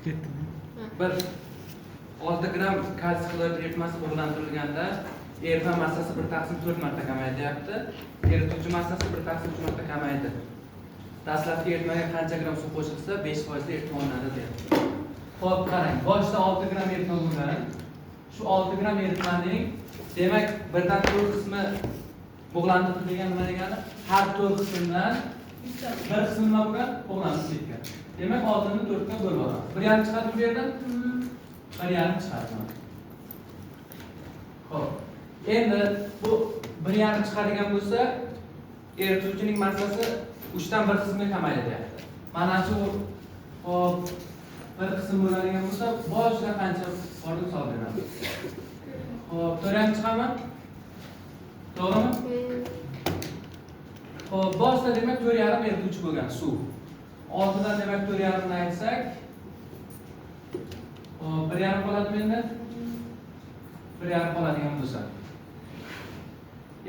Bir 6 gram kalsiy xlorid eritmasi bug'lantirilganda eritma massasi 1/4 marta kamaydi deyapti. Erituvchi massasi 1/3 marta kamaydi. Dastlabki eritmaga qancha gram suv qo'shilsa 5% eritma olinadi deyapti. Xo'p, qarang. Boshda 6 gram eritma bo'lgan. Shu 6 gram eritmaning demak 1/4 qismi bug'lantirilgan nima degani? Har 4 qismdan bir qismi nima bo'lgan? Bug'lanib ketgan. Demak, 6 ni 4 ga bo'lib olamiz. 1,5 chiqadi bu yerdan. 1,5 chiqadi. Xo'p. Endi bu 1,5 chiqadigan bo'lsa, erituvchining massasi 3 dan 1 qismiga kamaydi deyapti. Mana shu hop bir qism bo'ladigan bo'lsa, boshida qancha borlik hisob beramiz. Xo'p, 4 chiqaman. To'g'rimi? Xo'p, boshida demak 4,5 erituvchi bo'lgan suv. 6 dan demak 4,5 ni aytsak, hop, 1,5 qoladimi endi? 1,5 qoladigan bo'lsa.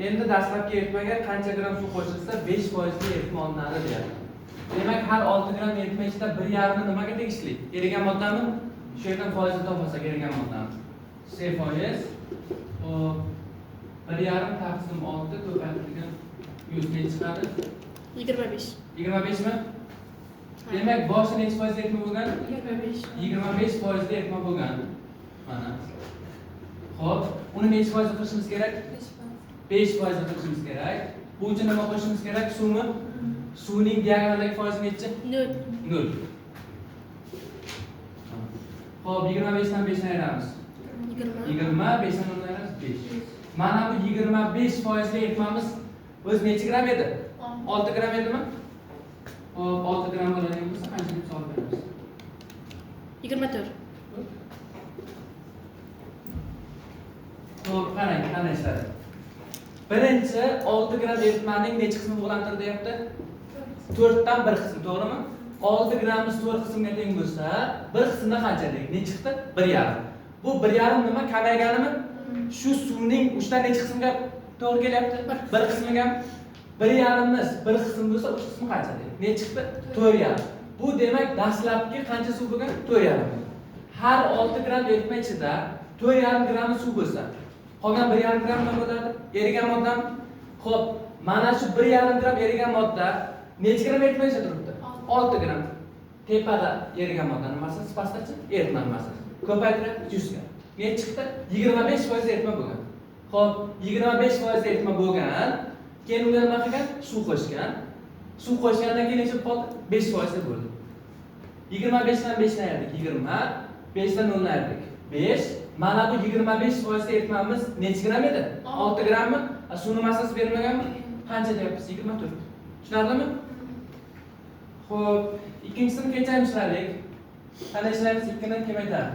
Endi dastlabki eritmaga qancha gram suv qo'shilsa 5% eritma olinadi deyapti. Demak, har 6 gram eritma ichida 1,5 ni nimaga tegishli? Erigan moddami? Shu yerdan foizni topsak erigan moddami. C foiz. Hop, 1,5 taqsim 6 ko'paytirilgan 100 ne chiqadi? 25. 25 mi? Demak, boshida necha foiz eritma bo'lgan? 25. 25% eritma bo'lgan. Mana. Xo'p, uni necha foiz qilishimiz kerak? 5% qilishimiz kerak. Bu uchun nima qo'shishimiz kerak? Suvmi? Suvning diagonaldagi foizi necha? 0. 0. Xo'p, 25 dan 5 ni ayiramiz. 20. 25 dan 10 ayiramiz 5. Mana bu 25% eritmamiz o'z necha gram edi? 6 gram edimi? Hop, 6 gram bo'ladigan bo'lsa qancha deb hisob beramiz? 24. Xo'p, qarang, qanday ishladi. Birinchi 6 gram eritmaning necha qismi bug'lantirildi deyapti? 4 dan 1 qism, to'g'rimi? 6 gramimiz 4 qismga teng bo'lsa, 1 qismda qancha deylik? Ne chiqdi? 1,5. Bu 1,5 nima kamayganimi? Shu suvning 3 dan necha qismga to'g'ri kelyapti? 1 qismiga. 1,5miz 1 qism bo'lsa, 3 qismi qancha deylik? Ne chiqdi? 4,5. Bu demak dastlabki qancha suv bo'lgan? 4,5. Har 6 gram eritma ichida 4,5 gram suv bo'lsa, qolgan 1,5 gram nima bo'ladi? Erigan moddami? Xo'p, mana shu 1,5 gram erigan modda necha gram eritma ichida turibdi? 6 gram. Tepada erigan moddaning massasi, pastdachi eritmaning massasi. Ko'paytirib 100 ga. Ne chiqdi? 25% eritma bo'lgan. Xo'p, 25% eritma bo'lgan. Keyin ular nima qilgan? Suv qo'shgan. Suv qo'shgandan keyin necha qoldi? 5% bo'ldi. 25 dan 5 ni ayirdik. 20. 5 dan 0 ni ayirdik. 5. Mana bu 25% eritmamiz necha gram edi? 6 grammi? Suvning massasi berilmaganmi? Qancha deyapmiz? 24. Tushunarlimi? Xo'p, ikkinchisini kechani ishladik. Qanday ishlaymiz? 2 ni kamaytirib.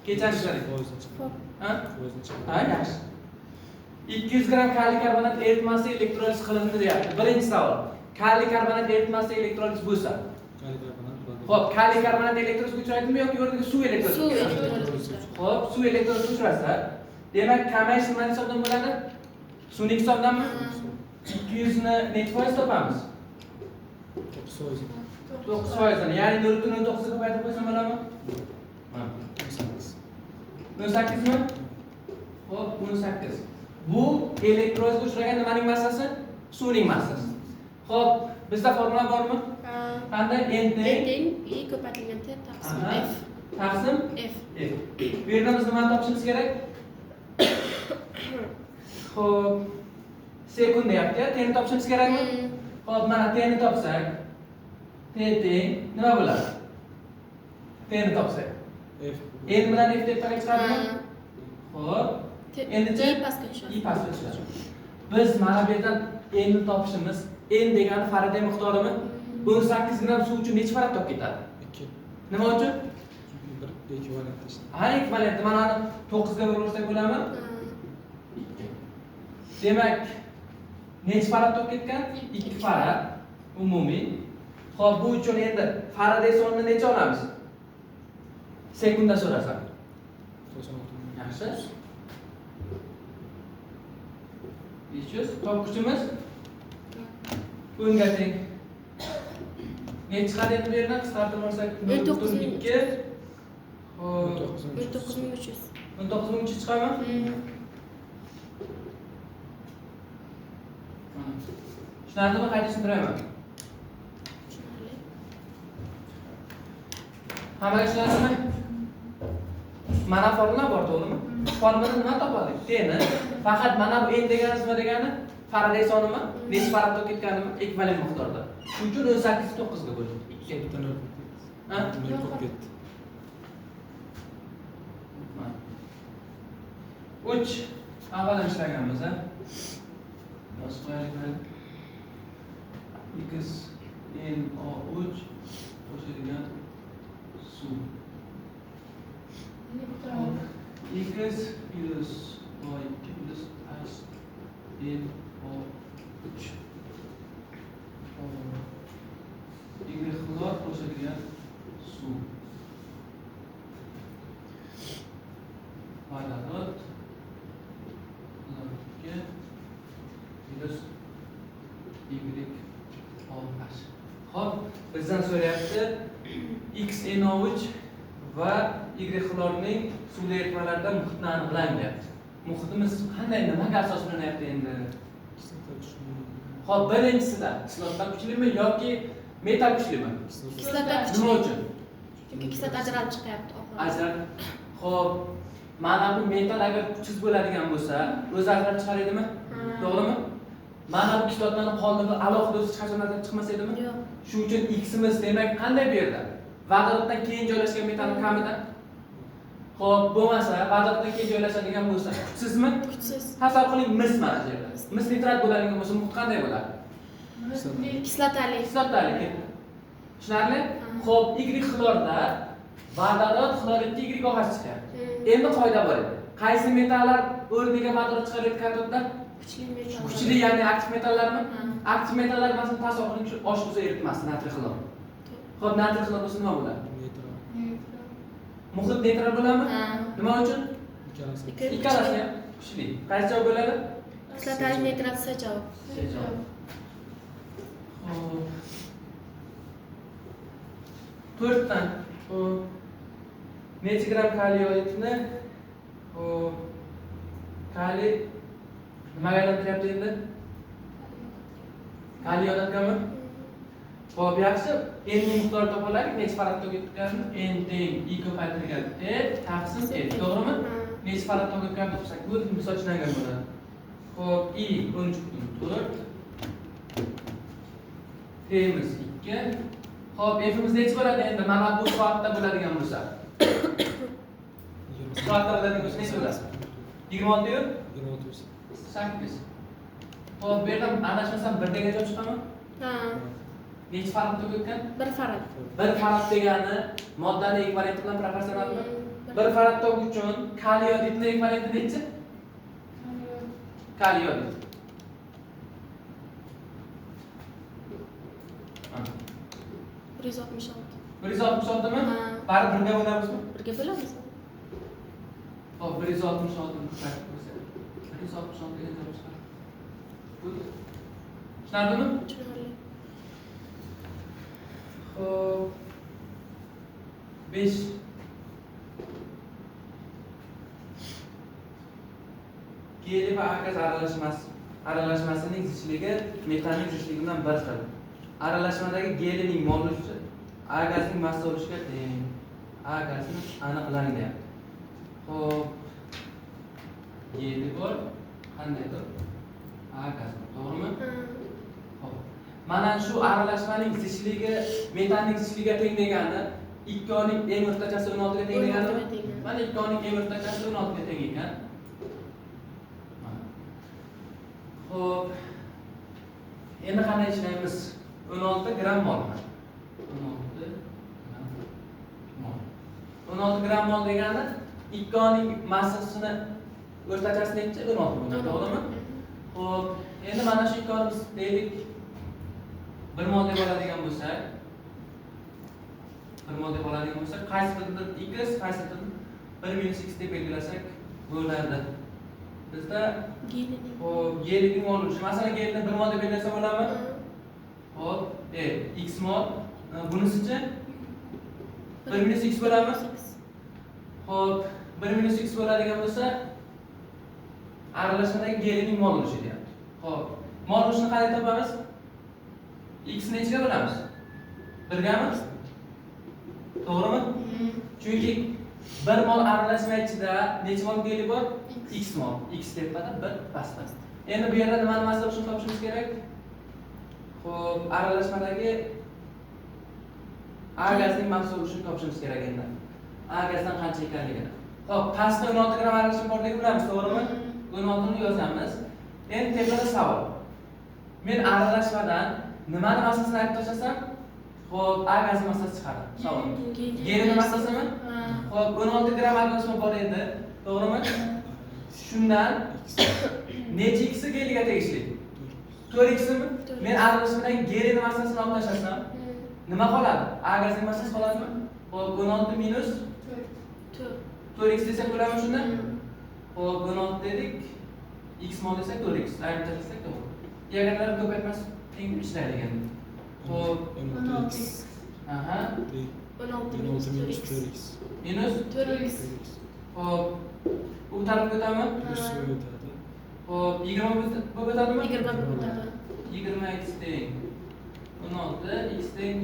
Kechani ishladik. Ha? Ha, yaxshi. 200 gram kaliy karbonat eritmasi elektroliz qilindi deyapti. Birinchi savol. Kaliy karbonat eritmasi elektroliz bo'lsa, xo'p, kaliy karbonat elektrolizga uchraydimi yoki o'rniga suv elektroliz? Suv elektroliz. Xo'p, suv elektrolizga uchrasa, demak kamayish nima hisobdan bo'ladi? Suvning hisobdanmi? 200 ni necha foiz topamiz? 9%. Ya'ni 0.9 ga ko'paytirib qo'ysam bo'ladimi? Ha. 18 mi? Xo'p, 18. Bu elektrolizga uchragan nimaning massasi? Suvning massasi. Xo'p, bizda formula bormi? Qanday? N teng I ko'paytirilgan T taqsim F. Taqsim F. F. Bu yerda biz nimani topishimiz kerak? Xo'p, sekund deyapti-ya, T ni topishimiz kerakmi? Xo'p, mana T ni topsak, T teng nima bo'ladi? T ni topsak. F. N bilan F deb chiqadimi? Xo'p, endicha I pastga tushadi. I pastga tushadi. Biz mana bu yerdan N ni topishimiz, N degani Faraday miqdorimi? 18 gram suv uchun necha farad topib ketadi? 2. Nima uchun? Chunki bir ekvivalent işte. Ha, ekvivalent. Mana 9 ga bo'lsa bo'ladimi? 2. Demak, necha farad topib ketgan? 2 farad umumiy. Xo'p, bu uchun endi Faraday sonini necha olamiz? Sekunda so'rasam. 96. Yaxshi. 500 top kuchimiz bunga teng. Ne chiqadi endi bu yerdan qisqartirib olsak 0.2 hop 19300. 19300 chiqadimi? Tushunarlimi? Qayta tushuntirayman. Tushunarli. Hammaga tushunarlimi? Mana formula bor, to'g'rimi? Formulani nima topamiz? T'ni faqat mana bu n degani nima degani? Faraday sonimi? Necha farad o'tib ketganimi? Ekvivalent miqdorda. Shuning uchun 18.9 ga bo'ldim. 2. Ha? Nol ko'p ketdi. 3 avval ishlaganmiz, ha? Yozib qo'yaylik mana. X n o 3 qo'shilgan suv. X plus y plus h n o 3. Y xlor qo'shilgan suv. Vodorod plus y OH. Xo'p, bizdan so'rayapti XNO3 va Y xlorning suvli eritmalarida muhitni aniqlang deyapti. Muhitimiz qanday, nimaga asoslanyapti endi? Xo'p, birinchisida kislota kuchlimi yoki metal kuchlimi? Kislota kuchli. Nima uchun? Chunki kislota ajralib chiqyapti. Ajralib. Xo'p, mana bu metal agar kuchsiz bo'ladigan bo'lsa, o'zi ajralib chiqar edimi? To'g'rimi? Mana bu kislotani qoldirib alohida o'zi hech qachon ajralib chiqmas edimi? Yo'q. Shuning uchun X'imiz demak qanday bu yerda? Vodoroddan keyin joylashgan metalning kamida. Xo'p, bo'lmasa vodoroddan keyin joylashadigan bo'lsa, kuchsizmi? Kuchsiz. Tasavvur qiling, mis mana bu yerda. Mis nitrat bo'ladigan bo'lsa, muhit qanday bo'ladi? Kislotali. Kislotali. Tushunarli? Xo'p, Y xlorda vodorod xloridda Y OH chiqyapti. Endi qoida bor edi. Qaysi metallar o'rniga vodorod chiqarayotgan katodda? Kuchli metal. Kuchli, ya'ni aktiv metallarmi? Aktiv metallar masalan tasavvur qiling, shu osh tuzi eritmasi natriy xlor. Xo'p, natriy xlor bo'lsa nima bo'ladi? Muhit neytral bo'ladimi? Nima uchun? Ikkalasi ham kuchli. Qaysi javob bo'ladi? Kislotali neytral C javob. Xo'p. 4 dan necha gram kaliy yo'qni? Kaliy nimaga aylantiryapti endi? Kaliy yo'qmi? Xo'p, yaxshi. N ning miqdori topiladi. Necha faradga ketganini? N teng I ko'paytirilgan T taqsim N. To'g'rimi? Necha faradga ketgan bo'lsak, bu misol tushungan bo'ladi. Xo'p, I 13.4 T'miz 2. Xo'p, F'imiz necha bo'ladi endi? Mana bu soatda bo'ladigan bo'lsa. Soatda bo'ladigan bo'lsa necha bo'ladi? 26 yu? 8. Xo'p, bu yerda adashmasam 1 degan javob chiqadimi? Ha. Necha farad tug'ilgan? 1 farad. 1 farad degani moddani ekvivalenti bilan proporsionalmi? 1 farad tog' uchun kaliy yodidning ekvivalenti necha? Kaliy yodid. 166. 166 mi? Ha. Bari birga bo'lamizmi? Birga bo'lamiz. Hop, 166 ni qisqartirib qo'ysak. 166 degan javob chiqadi. Bu tushunarlimi? Tushunarli. Hop. 5 geli va akaz aralashmasining zichligi metanning zichligi bilan bir xil. Aralashmadagi gelining mol ulushi agazning massa ulushiga teng. Agazni aniqlang deyapti. Xo'p. Geli bor, qandaydir? Agaz, to'g'rimi? Xo'p. Mana shu aralashmaning zichligi metanning zichligiga teng degani 2 ning eng o'rtachasi 16 ga teng degani. Mana 2 ning eng o'rtachasi 16 ga teng ekan. Xo'p. Endi qanday ishlaymiz? 16 gram molmi? 16 gram mol degani 2 ning massasini o'rtachasi necha? 16 bo'ladi, to'g'rimi? Xo'p, endi mana shu 2 ni biz deylik 1 mol deb oladigan bo'lsak, 1 mol deb oladigan bo'lsak, qaysi biridan x, qaysi biridan 1 - x deb belgilasak bo'ladi. Bizda xo'p, gelining mol ulushi. Masalan, gelni 1 mol deb belgilasa bo'ladimi? Xo'p, x mol Bunisichi 1 minus x bo'ladimi? Xo'p, 1 minus x bo'ladigan bo'lsa, aralashmadagi gelining mol ulushi deyapti. Xo'p, mol ulushini qanday topamiz? X nechiga bo'lamiz? 1gami? To'g'rimi? Chunki 1 mol aralashma ichida necha mol geli bor? X mol. X tepada, 1 pastda. Endi bu yerda nimani masal uchun topishimiz kerak? Xo'p, aralashmadagi A gazining mahsul ulushini topishimiz kerak endi. A gazdan qancha ekanligini. Xo'p, pastda 16 gram aralashma borligini bilamiz, to'g'rimi? 16 ni yozamiz. Endi tepada savol. Men aralashmadan nimani massasini aytib tashlasam, xo'p, A gazining massasi chiqadi. Savol. Gelining massasimi? Xo'p, 16 gram aralashma bor edi, to'g'rimi? Shundan necha x geliga tegishli? 4x mi? Men aralashmadan gelining massasini olib tashlasam, nima qoladi? A gazining massasi qoladimi? Xo'p, 16 minus 4x desak bo'ladimi shunda? Xo'p, 16 dedik. X mol desak 4x. Ayirib tashlasak to'g'ri. Diagonallar ko'paytmas teng ishlaydi endi. Xo'p, 16x. aha. 16 minus 4x. Minus 4x. Xo'p, bu tarafga o'tadimi? Plus o'tadi. Xo'p, 20 bo'lib o'tadimi? 20 bo'ladi. 20x teng 16, x teng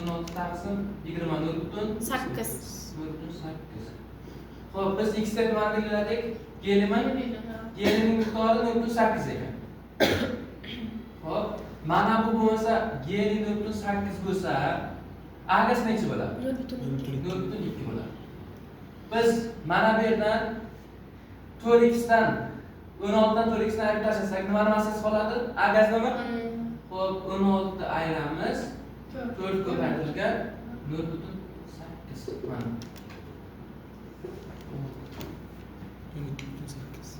16 taqsim 20 0.8. 0.8. Xo'p, biz x deb nimani belgiladik? Gelining miqdori 0.8 ekan. Xo'p, mana bu bo'lsa geli 0.8 bo'lsa, A gaz necha bo'ladi? 0.2 bo'ladi. Biz mana bu yerdan 4x dan 16 dan 4x dan ayirib tashlasak, nimani massasi qoladi? A gaz nima? Xo'p, 16 ayiramiz. 4 ko'paytirilgan 0.8 mana.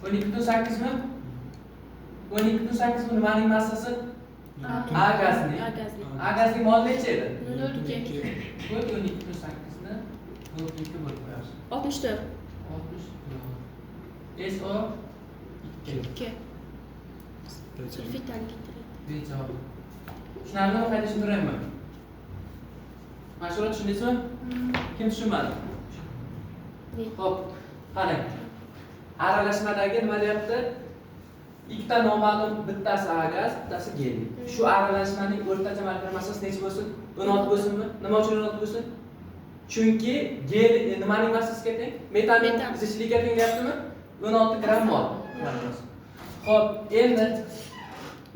12.8 mi? 12.8 nimaning massasi? A gazning. A gazning mol necha edi? 0.2. Qo'y 12.8 ni 0.2 bo'lib qo'yamiz. 64. 64. SO 2. 2. Sulfitan keltiradi. Bechoq. Tushunarlimi? Qayta tushuntiraymi? Mashg'ulot tushundingizmi? Kim tushunmadi? Xo'p, qarang. Aralashmadagi nima deyapti? Ikkita noma'lum, bittasi A gaz, bittasi geli. Shu aralashmaning o'rtacha molekulyar massasi necha bo'lsin? 16 bo'lsinmi? Nima uchun 16 bo'lsin? Chunki gel nimaning massasiga teng? Metanning zichligiga teng deyaptimi? 16 gram mol. Xo'p, endi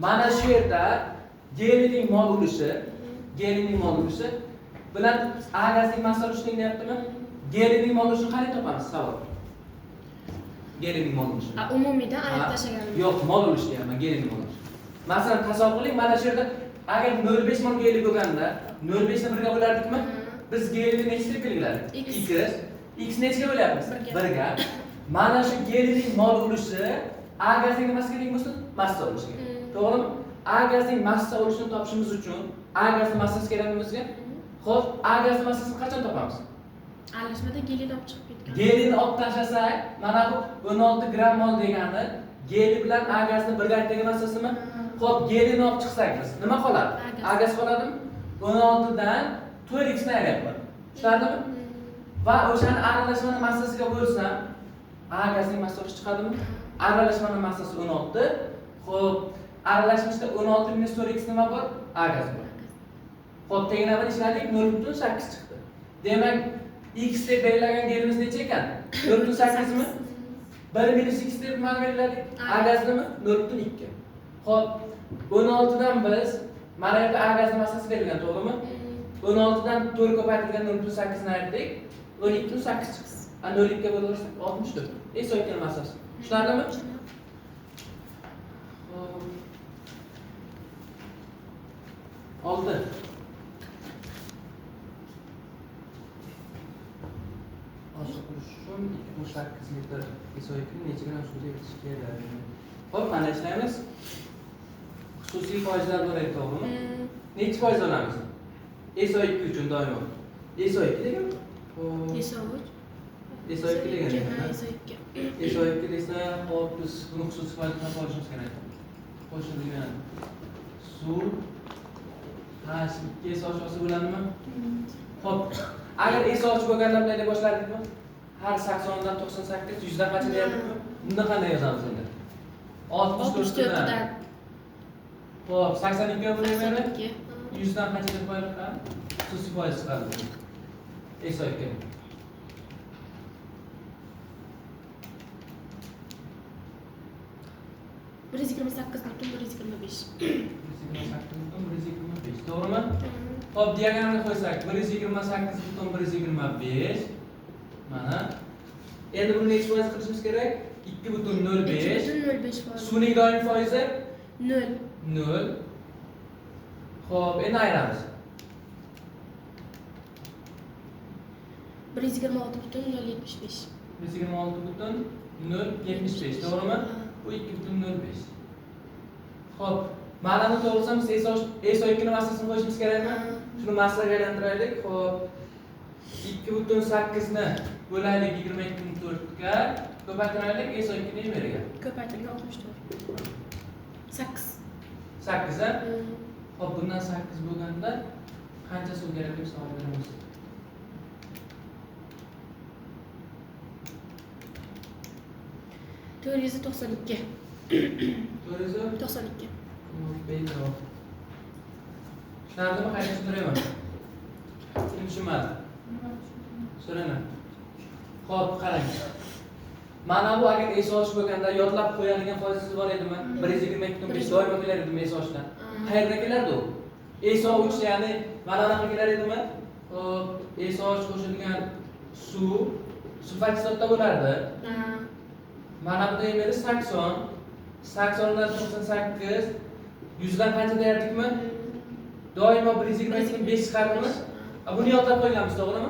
mana shu yerda gelining mol ulushi bilan A gazining massa ulushi teng deyaptimi? Gelining mol ulushini qanday topamiz? Savol. Gelining mol ulushi. Umumiydan ayirib tashlaganmiz. Yo'q, mol ulushi deyapman, gelining mol ulushi. Masalan, tasavvur qiling, mana shu yerda agar 0.5 mol geli bo'lganda 0.5 ni 1 ga bo'lardikmi? Biz gelini necha deb belgiladik? 2. X nechaga bo'lyapmiz? 1 ga. Mana shu gelining mol ulushi A gazining nimasiga teng bo'lsin? Massa ulushiga. To'g'rimi? A gazining massa ulushini topishimiz uchun A gazining massasi kerakmi bizga? Xo'p, A gazining massasini qachon topamiz? Aralashmada gelini olib chiqib ketgan. Gelini olib tashlasak, mana bu 16 gram mol degani geli bilan A gazining birgalikdagi massasimi? Xo'p, gelini olib chiqsak biz, nima qoladi? A gaz qoladimi? 16 dan 4x ni ayryapman. Tushunarlimi? Va o'shani aralashmaning massasiga bo'lsam, A gazining massasi chiqadimi? Aralashmaning massasi 16. Xo'p, aralashmada 16 minus 4x nima bor? A gaz bor. Xo'p, tenglamani ishladik 0.8 chiqdi. Demak, x deb belgilagan gelimiz necha ekan? 0.8 mi? 1 minus x deb nima belgiladik? A gaz nima? 0.2. Xo'p, 16 dan biz mana yerda A gazining massasi berilgan, to'g'rimi? 16 dan 4 ko'paytirilgan 0.8 ni aytdik. 12.8 chiqdi. 0.2 ga bo'larsak 64. SO ikkining massasi. Tushunarlimi? Oldi. Oshqurishim 2.8 litr SO2 necha gram suvga yetishi kerak? Xo'p, qanday ishlaymiz? Xususiy foizlar bor edi, to'g'rimi? Necha foiz olamiz? SO2 uchun doimo. SO2 degan? SO2 degan. SO2 desa, hop biz buni xususiy foizdan olishimiz kerak. Qo'shilgan suv 2 S ochasi bo'ladimi? Xo'p. Agar S och bo'lganda bunday deb boshlardikmi? Har 80 dan 98 100 dan qancha deyapti? Bunda qanday yozamiz endi? 64 dan. Xo'p, 82 ga bo'layveradi. 100 dan qancha deb qo'yaylik? Xususiy foiz chiqadi. S och ga. Bir yüz yigirma sakkiz butun bir yüz yigirma besh. 128.125. To'g'rimi? Xo'p, diagonalga qo'ysak 128.125. Mana. Endi buni necha foiz qilishimiz kerak? 2.05. 2.05 foiz. Suvning doimiy foizi 0. 0. Xo'p, endi ayiramiz. 126.075. 126.075, to'g'rimi? Bu 2.05. Xo'p, mana bu to'g'risini S och ni massasini qo'yishimiz kerakmi? Shuni massaga aylantiraylik. Xo'p, 2.8 ni bo'laylik 22.4 ga, ko'paytiraylik S och ni beriga. Ko'paytirgan 64. 8. 8 a? Xo'p, bundan 8 bo'lganda qancha suv kerak deb savol beramiz. To'rt yuz to'qson ikki. 492. Bello. Tushunarlimi? Qayta tushuntiraymi? Tushunmadim. So'rayman. Xo'p, qarang. Mana bu agar S och bo'lganda yodlab qo'yadigan foizingiz bor edimi? 122.5 doimo kelar edimi S ochdan? Qayerdan kelardi u? S och ya'ni mana bunaqa kelar edimi? Xo'p, S och qo'shilgan suv faktorda bo'lardi. Mana bu deyiladi 80. 80 dan 98 100 dan qancha deyaptikmi? Doimo 122.5 chiqardimi? Buni yodlab qo'yganmiz, to'g'rimi?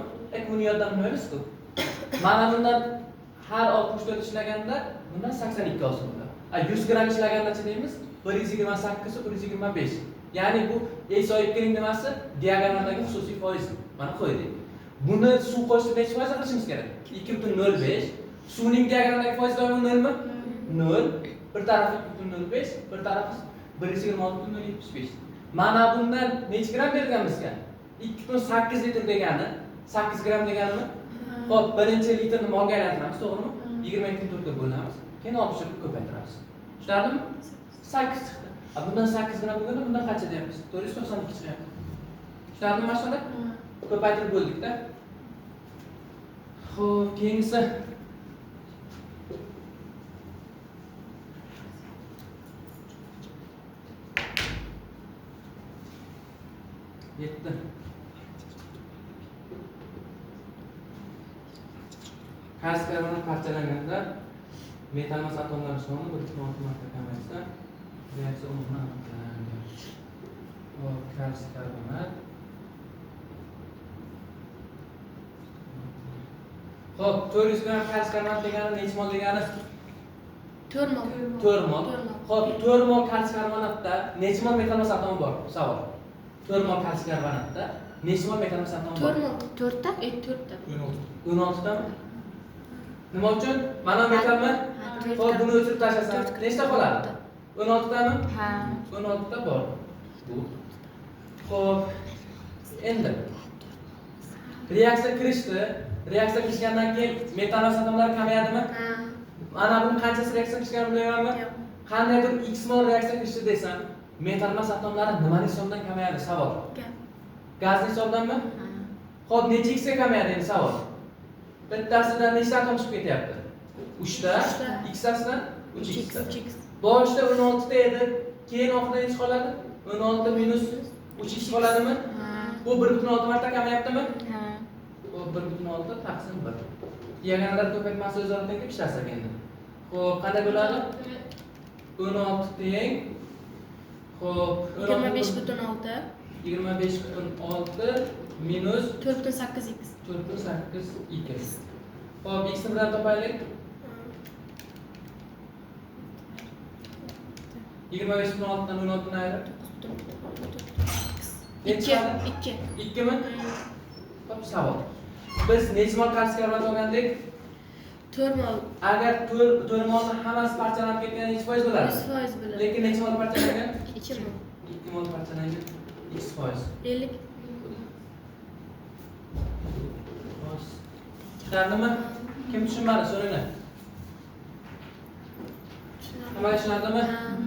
Buni yodlab qo'yamiz-ku. Mana bundan har 64 ishlaganda bundan 82 olsin bular. 100 gram ishlagandachi deymiz? 128 125. Ya'ni bu S och ning nimasi? Diagonaldagi xususiy foiz. Mana qo'ydik. Buni suv qo'shib necha foiz qilishimiz kerak? 2.05. Suvning diagonaldagi foiz doimo 0 mi? 0. Bir tarafı 2.05, bir tarafı 126.75. Mana bundan necha gram berganmizga? 2.8 litr degani, 8 gram deganimi? Xo'p, birinchi litrni molga aylantiramiz, to'g'rimi? 22.4 ga bo'lamiz. Keyin 60 ga ko'paytiramiz. Tushunarlimi? 8 chiqdi. Bundan 8 gram bo'lganda bundan qancha deyapmiz? 492 chiqyapti. Tushunarlimi mana shunda? Ko'paytirib bo'ldik-da. Xo'p, keyingisi yetti. Kars karbonat parchalanganda metal massa atomlari soni 1.6 marta kamaysa reaksiya umuman aniqlanadi. Hop, kars karbonat. Hop, 400 gram kars karbonat degani necha mol degani? 4 mol. 4 mol. Hop, 4 mol kars karbonatda necha mol metal massa atomi bor? Savol. 4 mol kals karbonatda necha mol metal massa atomi bor? 4 mol. 4 ta? 4 ta. 16 tami? Nima uchun? Mana metalmi? Xo'p, buni o'chirib tashlasan, nechta qoladi? 16 tami? Ha. 16 ta bor. Bu. Xo'p, endi reaksiya kirishdi. Reaksiya kirishgandan keyin metal massa atomlari kamayadimi? Ha. Mana buni qanchasi reaksiya kirishganini bilamanmi? Qandaydir x mol reaksiya kirishdi desam, metal massa atomlari nimaning hisobidan kamayadi? Savol. Gazning hisobidanmi? Xo'p, necha x ga kamayadi endi savol. Bittasidan nechta atom chiqib ketyapti? 3 ta, ikkitasidan 3x. Boshida 16 ta edi, keyin oxirida necha qoladi? 16 minus 3x qoladimi? Bu 1.6 marta kamayaptimi? Ha. Bu 1.6 taqsim 1. Diagonallar ko'paytmasi o'zaro teng deb ishlasak endi. Xo'p, qanday bo'ladi? 16 teng. Xo'p, 25.6. 25.6 minus 4.8x. 4.8x. Xo'p, x ni bilan topaylik. 25.6 dan 16 ni ayirib 2. 2 mi? Xo'p, savol. Biz necha mol kals karbonat olgandik? 4 mol. Agar 4 molni hammasi parchalanib ketganda necha foiz bo'ladi? 100% bo'ladi. Lekin necha mol parchalangan? 2 mol. 2 mol parchalangan. x%. 50. Tushunardimi? Kim tushunmadi? So'ranglar. Nima tushunardimi? Ha.